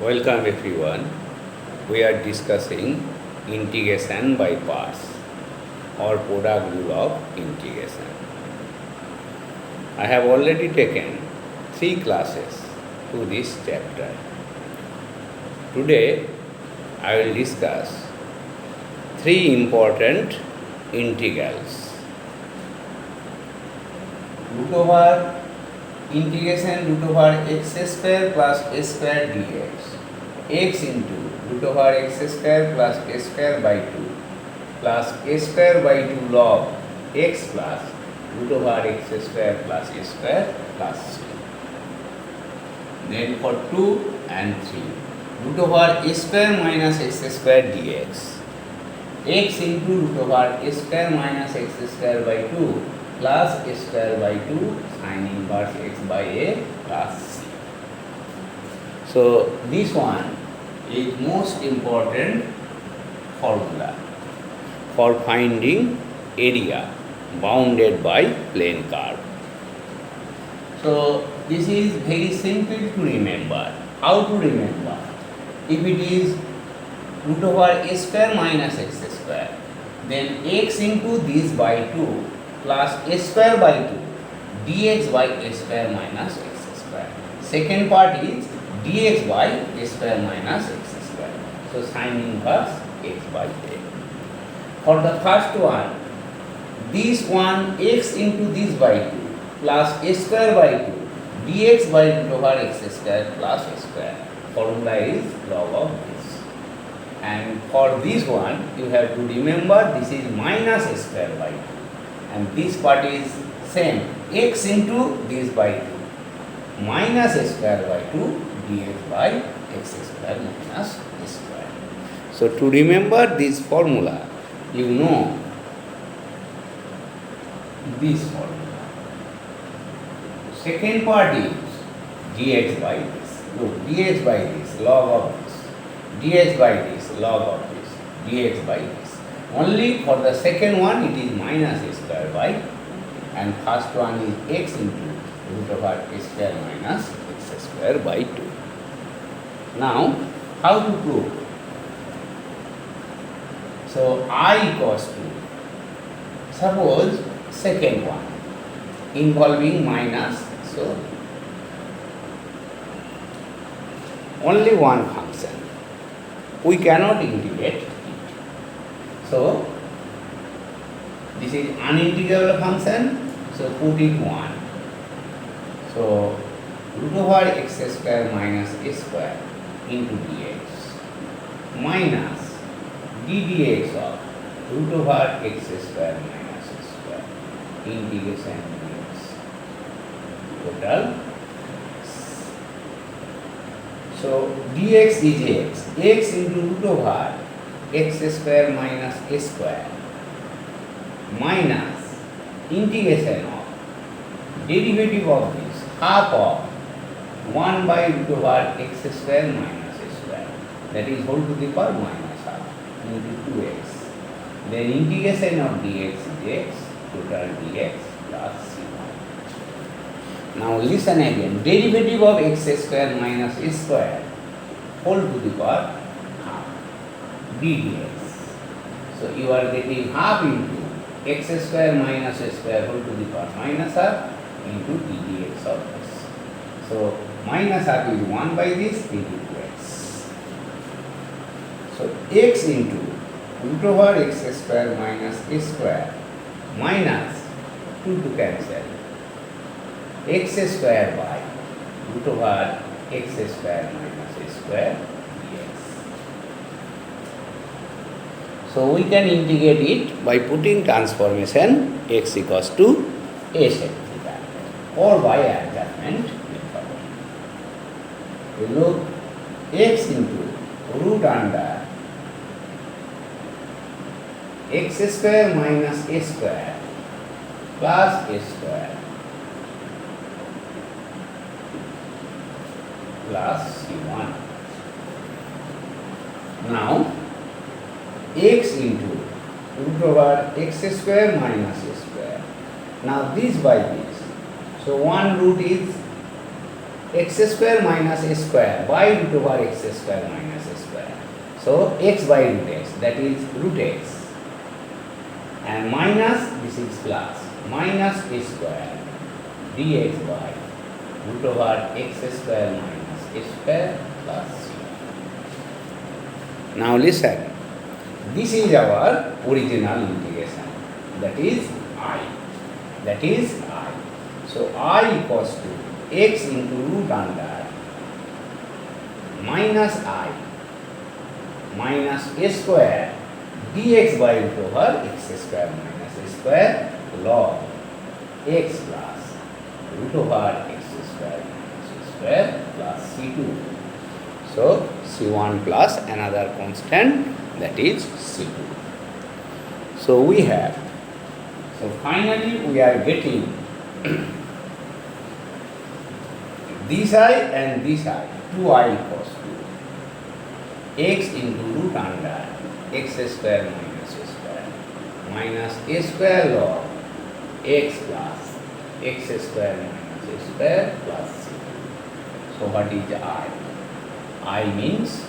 Welcome everyone. We are discussing integration by parts or product rule of integration. I have already taken 3 classes to this chapter. Today I will discuss 3 important integrals. Root over integration root over x square plus a square dx, x into root over x square plus a square by 2 plus a square by 2 log x plus root over x square plus a square plus c. Then for 2 and 3, root over a square minus x square dx, x into root over a square minus x square by 2 plus a square by 2 sin inverse x by a plus c. So this one is most important formula for finding area bounded by plane curve. So this is very simple to remember. How to remember? If it is root over a square minus x square, then x into this by 2 plus a square by 2 dx by a square minus x square. Second part is dx by a square minus x square. So sin inverse x by a. For the first one, this one x into this by 2 plus a square by 2 dx by root over x square plus a square. Formula is log of this. And for this one, you have to remember this is minus a square by 2. And this part is same, x into this by 2 minus a square by 2 dx by x square minus a square. So to remember this formula, you know this formula. Second part is dx by this. Look, dx by this, log of this, dx by this, log of this, dx by this. Only for the second one it is minus a square by, and first one is x into root over a square minus x square by 2. Now, how to prove? So, I equals to, suppose second one involving minus, so only one function. We cannot integrate it. So, this is unintegrable function, so put it 1. So, root over x square minus a square into dx minus d dx of root over x square minus a square integration dx total. So, dx is x into root over x square minus a square minus integration of derivative of this half of 1 by root over x square minus a square, that is whole to the power minus half into 2x. Then integration of dx is x total dx plus c1. Now listen again, derivative of x square minus a square whole to the power dx. So you are getting half into x square minus a square whole to the power minus half into dx of this. So minus half is 1 by this into 2x. So x into root over x square minus a square minus 2 to cancel x square by root over x square minus a square. So we can integrate it by putting transformation x equals to a sec theta or by adjustment method. We look x into root under x square minus a square plus a square plus c1. Now x into root over x square minus a square. Now this by this. So one root is x square minus a square by root over x square minus a square. So x by root x, that is root x, and minus, this is plus, minus a square dx by root over x square minus a square plus c. Now listen, this is our original integration, that is I. That is I. So I equals to x into root under minus I minus a square dx by root over x square minus a square log x plus root over x square minus a square plus c2. So c1 plus another constant, that is c2. So we have, so finally we are getting this I and this I, 2I equals to x into root under x square minus a square minus a square log x plus x square minus a square plus c. So what is I? I means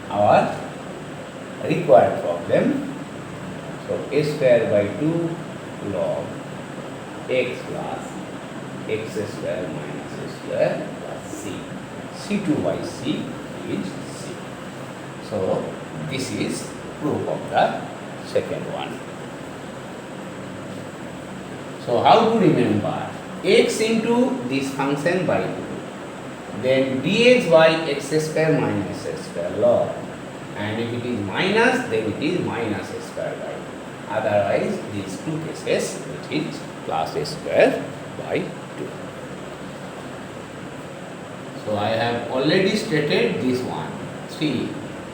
our required problem. So a square by 2 log x plus x square minus a square plus c. c2 by c is c. So this is proof of the second one. So how to remember? X into this function by 2, then dx by x square minus a square log, and if it is minus, then it is minus a square by 2. Otherwise, these two cases, which is plus a square by 2. So I have already stated this one. 3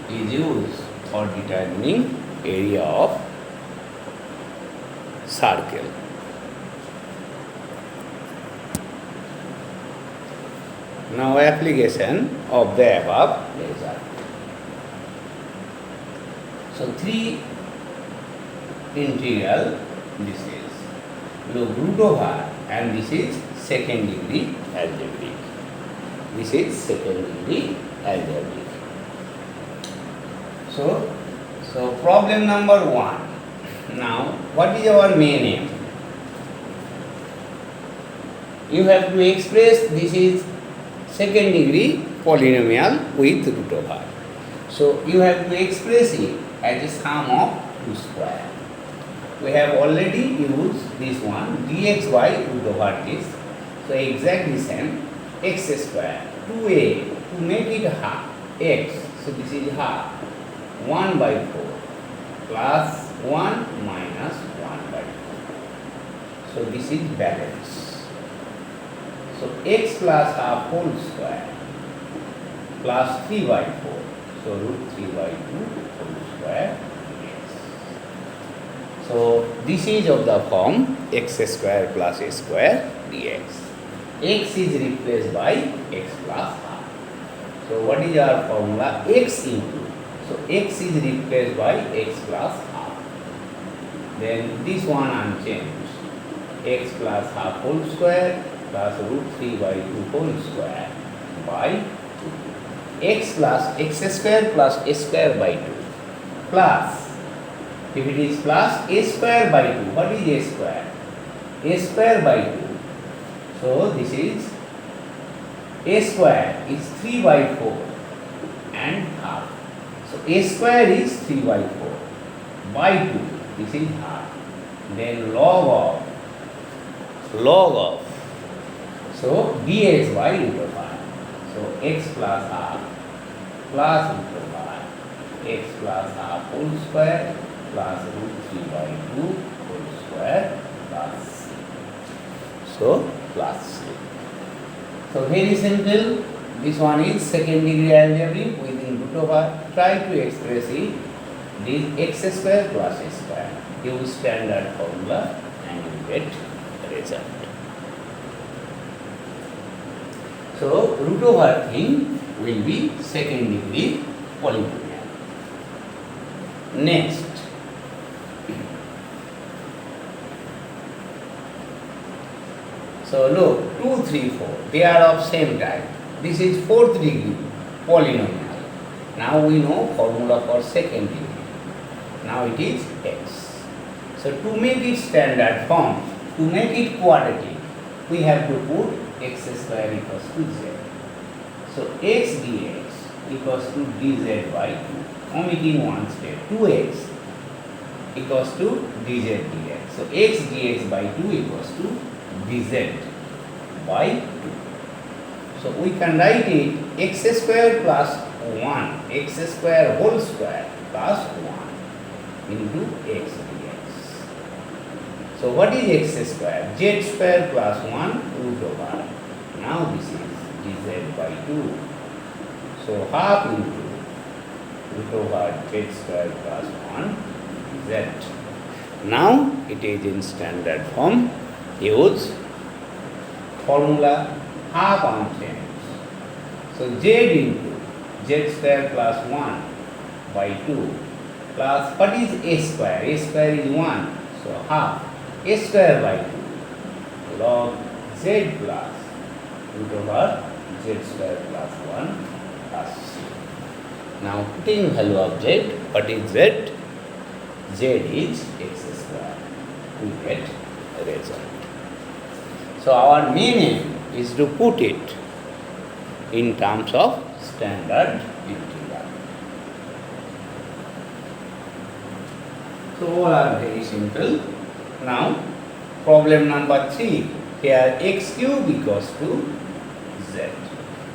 is used for determining area of circle. Now application of the above result. So 3 integral, this is log root over, and this is second degree algebraic. This is second degree algebraic. So problem number 1. Now what is our main aim? You have to express this is second degree polynomial with root over. So you have to express it as a sum of 2 square. We have already used this one, dx by root over this. So exactly same, x square 2a, to make it half x. So this is half 1 by 4 plus 1 minus 1 by 4. So this is balance. So x plus half whole square plus 3 by 4. So root 3 by 2 whole square dx. So this is of the form x square plus a square dx. X is replaced by x plus half. So what is our formula? X into. So x is replaced by x plus half. Then this one unchanged. X plus half whole square plus root 3 by 2 whole square by 2. X plus x square plus a square by 2 plus, if it is plus a square by 2, what is a square? A square by 2. So this is a square is 3 by 4 and half. So a square is 3 by 4 by 2. This is half. Then log of. So dx by root over. So x plus half plus root over x plus half whole square plus root 3 by 2 whole square plus c. So plus c. So very simple. This one is second degree algebraic within root over. Try to express it. This x square plus a square. Use standard formula and you get result. So root over thing will be second degree polynomial. Next, So look, 2, 3, 4, they are of same type. This is fourth degree polynomial. Now we know formula for second degree. Now it is x. So to make it standard form, to make it quadratic, we have to put x square equals to z. So x dx equals to dz by 2, omitting one step, 2x equals to dz dx. So x dx by 2 equals to dz by 2. So we can write it x square plus 1, x square whole square plus 1 into x dx. So what is x square? Z square plus 1 root over. Now this is dz by 2. So half into root over z square plus 1 z. Now it is in standard form. Use formula half arm change. So z into z square plus 1 by 2 plus what is a square? A square is 1. So half a square by 2 log z plus root over z square plus 1 plus c. Now putting value of z, what is z? Z is x square. We get a result. So our main aim is to put it in terms of standard integral. So all are very simple. Now problem number 3. Here x cube equals to z.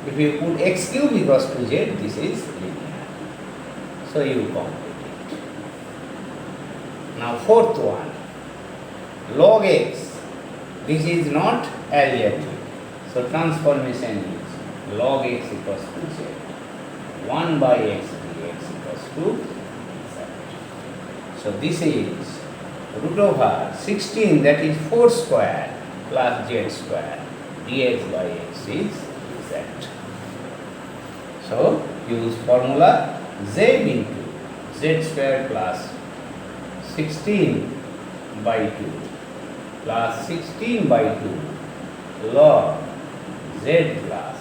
If you put x cube equals to z, this is linear. So you complete it. Now fourth one, log x. This is not algebraic. So transformation is log x equals to z. 1 by x dx equals to z. So this is root over 16, that is 4 square plus z square dx by x is z. So use formula z into z square plus 16 by 2 plus 16 by 2 log z plus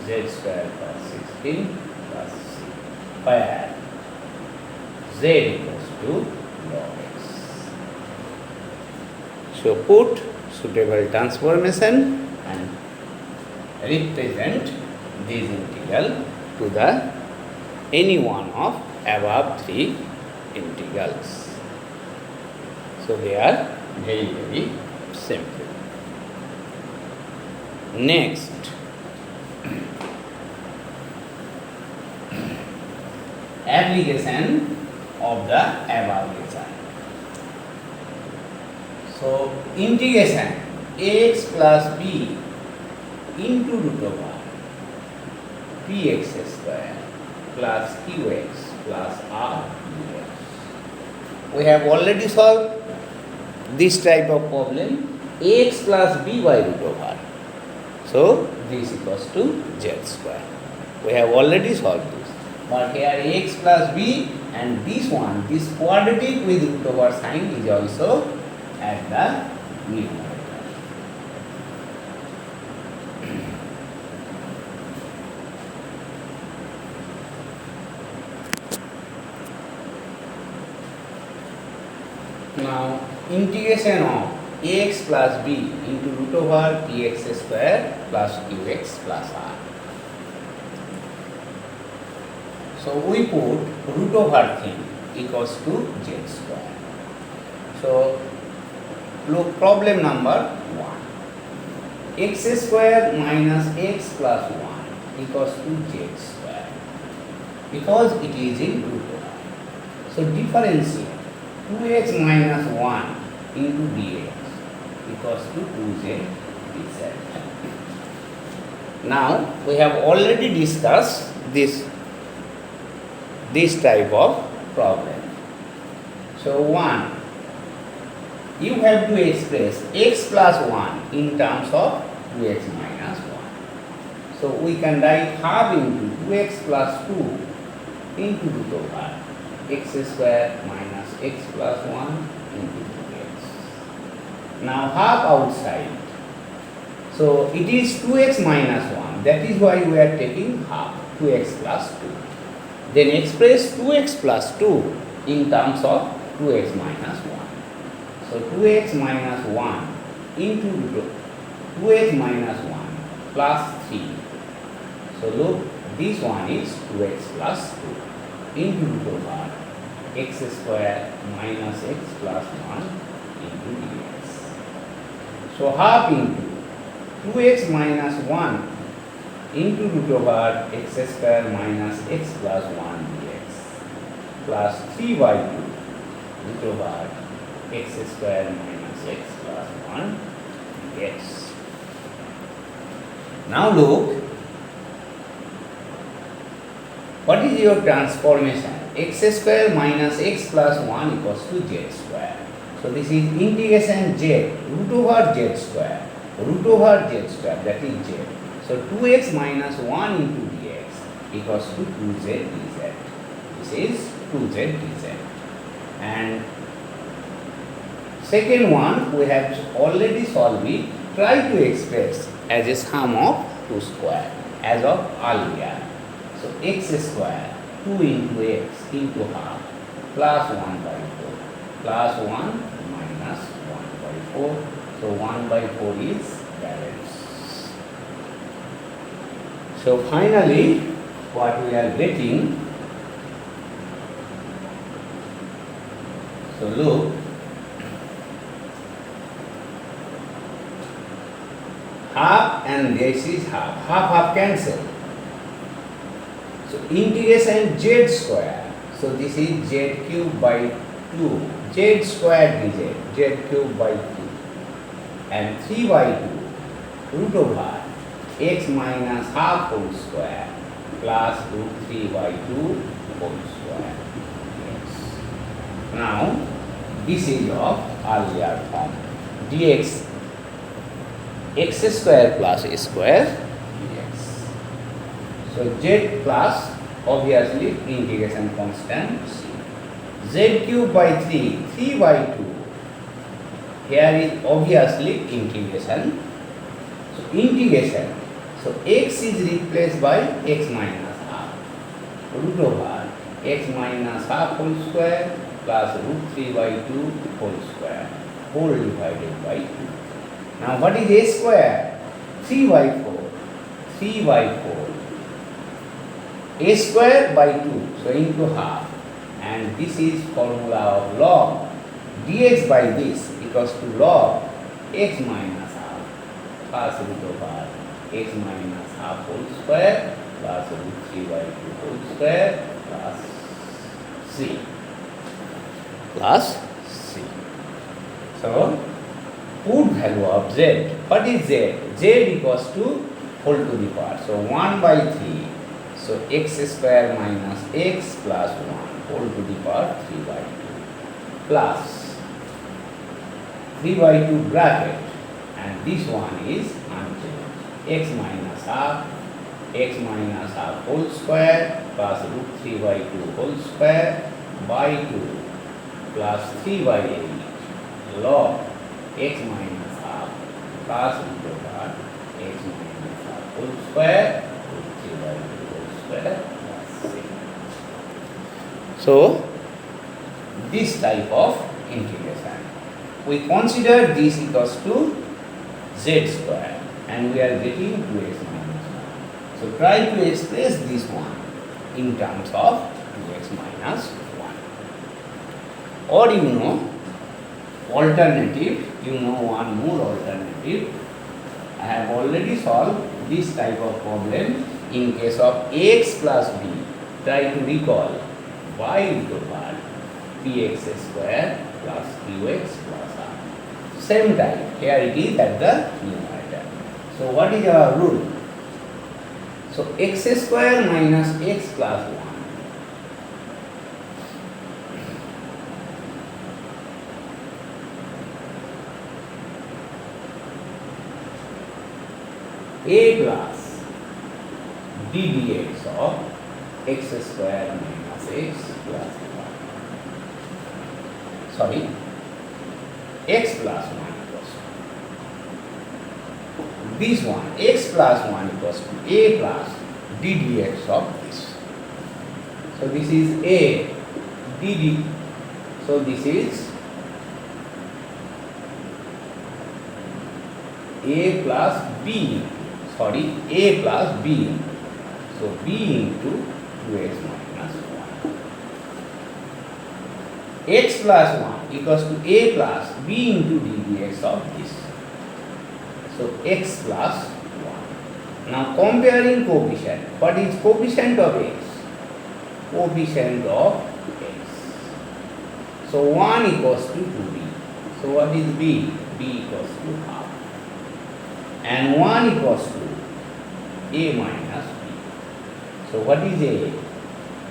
z square plus 16 plus c, where z equals to log x. So put suitable transformation and represent this integral to the any one of above 3 integrals. So they are very simple. Next, application of the above result. So integration ax plus b into root over px square plus qx plus r dx. We have already solved this type of problem, ax plus b by root over. So this equals to z square. We have already solved this. But here ax plus b and this one, this quadratic with root over sign is also at the numerator. Now integration of ax plus b into root over px square plus qx plus r. So we put root over thing equals to z square. So look, problem number 1. X square minus x plus 1 equals to z square, because it is in root over. So differentiate 2x minus 1 into dx equals to 2z dz. Now we have already discussed this type of problem. So 1, you have to express x plus 1 in terms of 2x minus 1. So we can write half into 2x plus 2 into root over x square minus x plus 1 into 2x. Now half outside, So it is 2x minus 1. That is why we are taking half, 2x plus 2. Then express 2x plus 2 in terms of 2x minus 1. So 2x minus 1 into root of 2x minus 1 plus 3. So look, this one is 2x plus 2 into root over x square minus x plus 1 into dx. So half into 2x minus 1 into root over x square minus x plus 1 dx plus 3 by 2 root over x square minus x plus 1 dx. Now look, what is your transformation? X square minus x plus 1 equals to z square. So this is integration z, root over z square, that is z. So 2x minus 1 into dx equals to 2z dz. This is 2z dz. And second one, we have already solved it. Try to express as a sum of 2 square as of earlier. So x square 2 into x into half plus 1 by 4 plus 1 minus 1 by 4. So 1 by 4 is balance. So finally what we are getting, so look, half and this is half cancel. So integration z square, so this is z cube by 2, z square dz, z cube by 2 and 3 by 2 root over x minus half whole square plus root 3 by 2 whole square. Yes. Now this is of earlier form, dx x square plus a square dx. So z plus obviously integration constant c. Z cube by 3, 3 by 2. Here is obviously integration. So integration. So x is replaced by x minus half. Root over x minus half whole square plus root 3 by 2 whole square, whole divided by 2. Now what is a square? 3 by 4. 3 by 4. A square by 2. So into half. And this is formula of log. Dx by this equals to log x minus half plus root over x minus half whole square plus root 3 by 2 whole square plus c. Plus c. So put value of z. What is z? Z equals to whole to the power. So 1 by 3. So x square minus x plus 1 whole to the power 3 by 2 plus 3 by 2 bracket, and this one is unchanged. X minus half whole square plus root 3 by 2 whole square by 2 plus 3 by 8 log x minus half plus root over x minus half whole square root 3 by 2 whole square plus 6. So this type of integration, we consider this equals to z square and we are getting 2x minus 1. So try to express this one in terms of 2x minus 1. Or you know, alternative, one more alternative. I have already solved this type of problem in case of ax plus b. Try to recall y root over px square plus qx plus r. Same type, here it is at the numerator. So what is our rule? So x square minus x plus 1. A plus d dx of x square minus x plus 1. Sorry, x plus 1 equals to this one, x plus 1 equals to a plus d dx of this. So this is a dd. So this is a plus b, sorry, a plus b. So b into 2x minus 1. X plus 1 equals to a plus b into d dx of this. So x plus 1. Now comparing coefficient. What is coefficient of x? Coefficient of x. So 1 equals to 2b. So what is b? b equals to half. And 1 equals to a minus b. So what is a?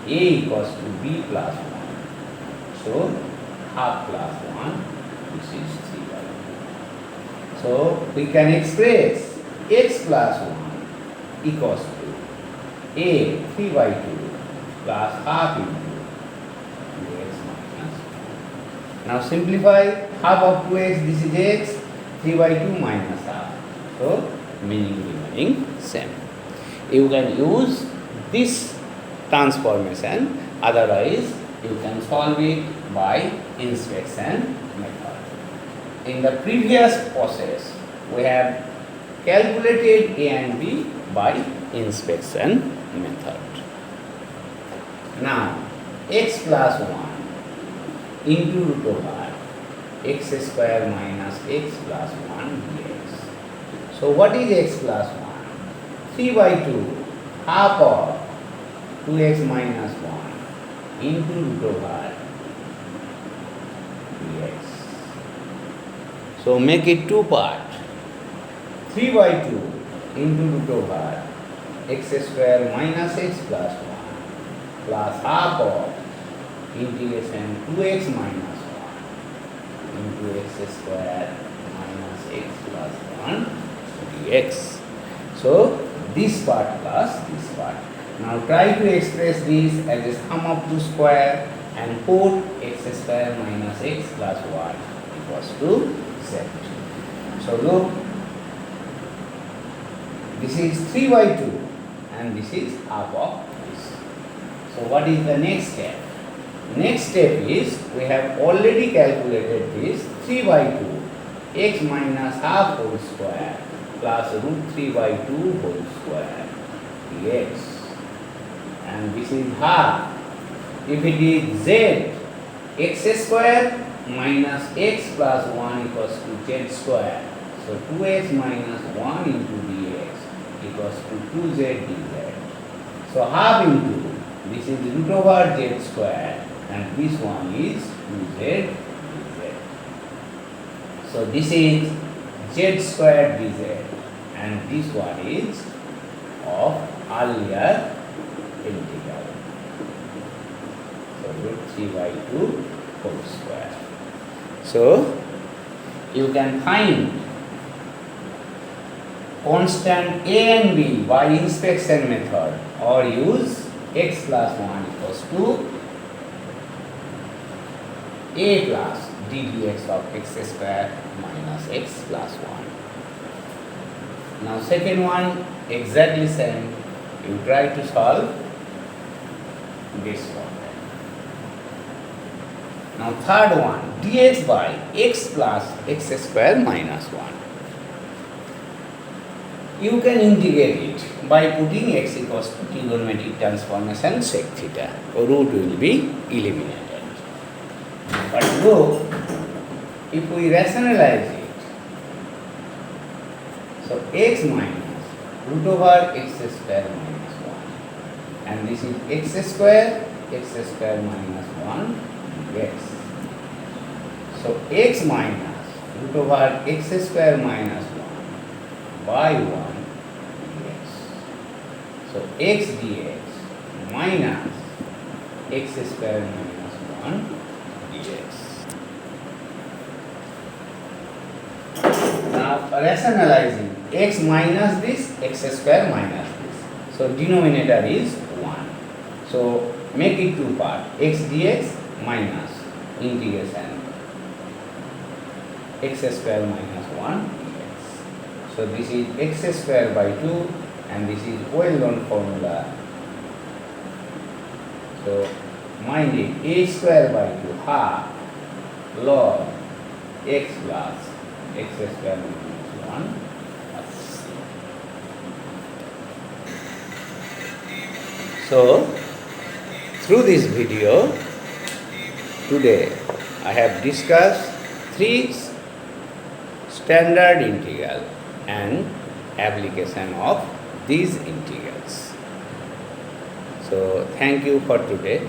A equals to b plus 1. So half plus 1, this is 3/2. So we can express x plus 1 equals to a 3/2 plus half into 2x minus 1. Now simplify half of 2x, this is x, 3/2 minus half. So meaning remaining same. You can use this transformation, otherwise you can solve it by inspection method. In the previous process, we have calculated a and b by inspection method. Now x plus 1 into root over x square minus x plus 1 dx. So what is x plus 1? 3/2 half of 2x minus 1 into root over dx. So make it two part. 3/2 into root over x square minus x plus 1 plus half of integration 2x minus 1 into x square minus x plus 1 dx. So this part plus this part. Now try to express this as a sum of two square and put x square minus x plus 1 equals to 7. So look, this is 3/2 and this is half of this. So what is the next step? Next step is we have already calculated this 3/2 x minus half whole square plus root 3/2 whole square dx. And this is half. If it is z, x square minus x plus 1 equals to z square. So 2x minus 1 into dx equals to 2z dz. So half into, this is root over z square and this one is 2z dz. So this is z square dz and this one is of earlier integral. So root 3/2 whole square. So you can find constant a and b by inspection method or use x plus 1 equals to a plus d dx of x square minus x plus 1. Now second one exactly same. You try to solve this one. Now third one, dx by x plus x square minus 1. You can integrate it by putting x equals to trigonometric transformation sec theta. Root will be eliminated. But look, if we rationalize it, so x minus root over x square minus 1 and this is x square minus 1 dx. So x minus root over x square minus 1 by 1 dx. So x dx minus x square minus 1 dx. Now rationalizing x minus this, x square minus this. So denominator is 1. So make it two part, x dx minus integration x square minus 1 dx. So So this is x square by 2 and this is well known formula. So mind it, a square by 2 half log x plus x square minus 1 plus c. So through this video today I have discussed three standard integral and application of these integrals. So thank you for today.